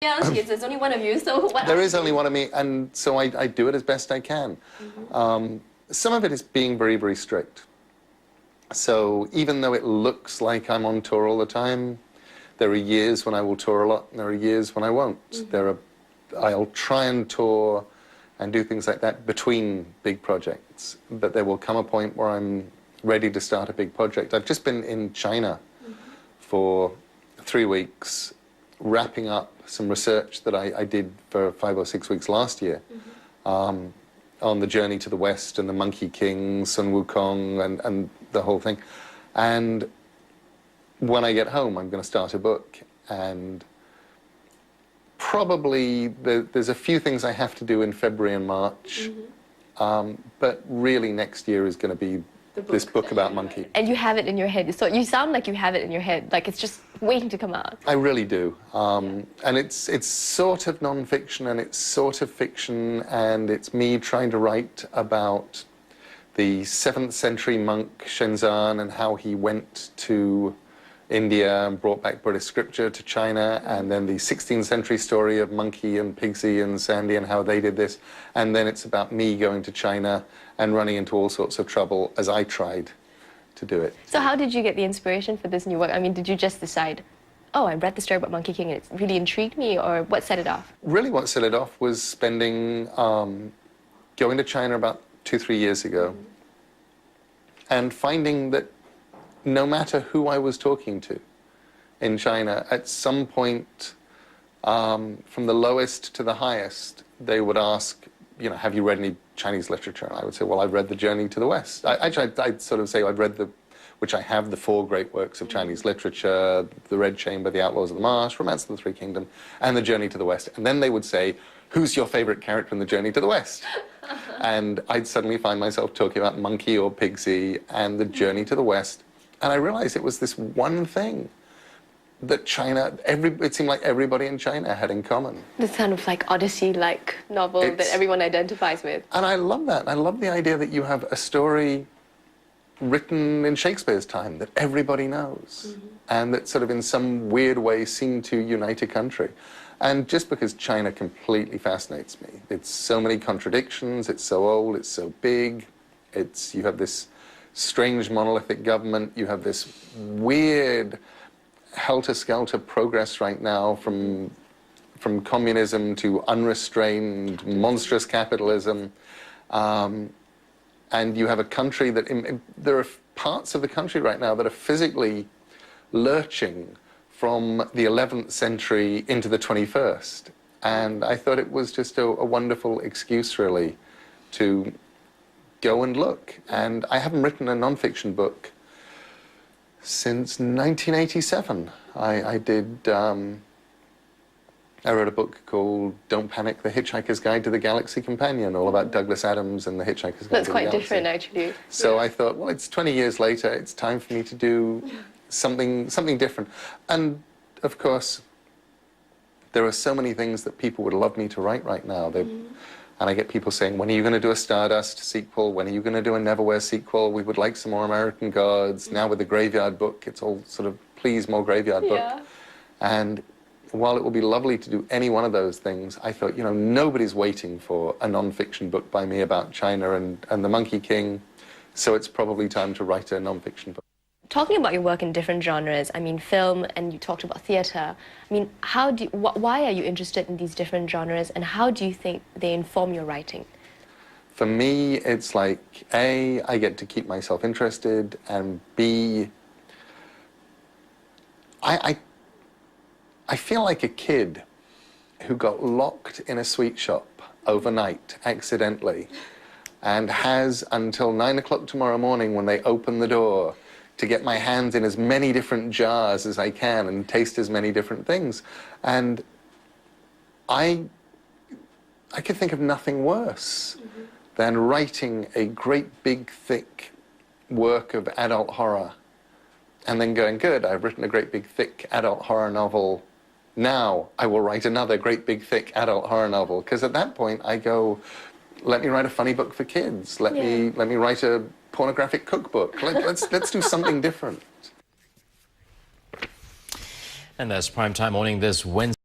else? There's only one of you, so what? There is only one of me, and so I do it as best I can. Some of it is being very, very strict. So even though it looks like I'm on tour all the time, there are years when I will tour a lot, and there are years when I won't. I'll try and tour and do things like that between big projects, but there will come a point where I'm ready to start a big project. I've just been in China for 3 weeks, wrapping up some research that I did for 5 or 6 weeks last year on the journey to the West and the Monkey King, Sun Wukong, and the whole thing. And when I get home, I'm going to start a book, and probably there's a few things I have to do in February and March, but really next year is going to be this book about Monkey. And you have it in your head, so you sound like you have it in your head, like it's just waiting to come out. I really do. And it's sort of non-fiction and it's sort of fiction, and it's me trying to write about the 7th century monk Shenzan and how he went to India and brought back Buddhist scripture to China, and then the 16th century story of Monkey and Pigsy and Sandy and how they did this, and then it's about me going to China and running into all sorts of trouble as I tried to do it. So how did you get the inspiration for this new work? I mean, did you just decide, oh, I read the story about Monkey King and it really intrigued me, or what set it off? Really what set it off was spending, going to China about 2-3 years ago, and finding that no matter who I was talking to in China, at some point, from the lowest to the highest, they would ask, you know, have you read any Chinese literature? And I would say, well, I've read The Journey to the West. I'd sort of say I've read which I have, the 4 great works of Chinese literature, The Red Chamber, The Outlaws of the Marsh, Romance of the Three Kingdoms, and The Journey to the West. And then they would say, who's your favorite character in The Journey to the West? And I'd suddenly find myself talking about Monkey or Pigsy and The Journey to the West. And I realized it was this one thing that China, it seemed like everybody in China had in common. This kind of like Odyssey-like novel that everyone identifies with. And I love that. I love the idea that you have a story written in Shakespeare's time that everybody knows, and that sort of in some weird way seemed to unite a country. And just because China completely fascinates me. It's so many contradictions, it's so old, it's so big, you have this strange monolithic government, you have this weird helter-skelter progress right now from communism to unrestrained, monstrous capitalism, and you have a country that, there are parts of the country right now that are physically lurching from the 11th century into the 21st. And I thought it was just a wonderful excuse, really, to go and look. And I haven't written a non-fiction book since 1987. I wrote a book called Don't Panic, The Hitchhiker's Guide to the Galaxy Companion, all about Douglas Adams and the Hitchhiker's Guide to the Galaxy. That's quite different, actually. So I thought, well, it's 20 years later, it's time for me to do something different. And, of course, there are so many things that people would love me to write right now. And I get people saying, when are you going to do a Stardust sequel? When are you going to do a Neverwhere sequel? We would like some more American Gods. Now with the Graveyard Book, it's all sort of, please, more Graveyard Book. And while it will be lovely to do any one of those things, I thought, you know, nobody's waiting for a non-fiction book by me about China and the Monkey King, so it's probably time to write a non-fiction book. Talking about your work in different genres, I mean, film, and you talked about theatre. I mean, why are you interested in these different genres, and how do you think they inform your writing? For me, it's like, A, I get to keep myself interested, and B, I feel like a kid who got locked in a sweet shop overnight, accidentally, and has until 9 o'clock tomorrow morning when they open the door to get my hands in as many different jars as I can and taste as many different things. And I could think of nothing worse than writing a great big thick work of adult horror and then going, good, I've written a great big thick adult horror novel. Now I will write another great big thick adult horror novel. Because at that point I go, let me write a funny book for kids. Let me write a pornographic cookbook. Let's do something different. And that's Primetime Morning this Wednesday.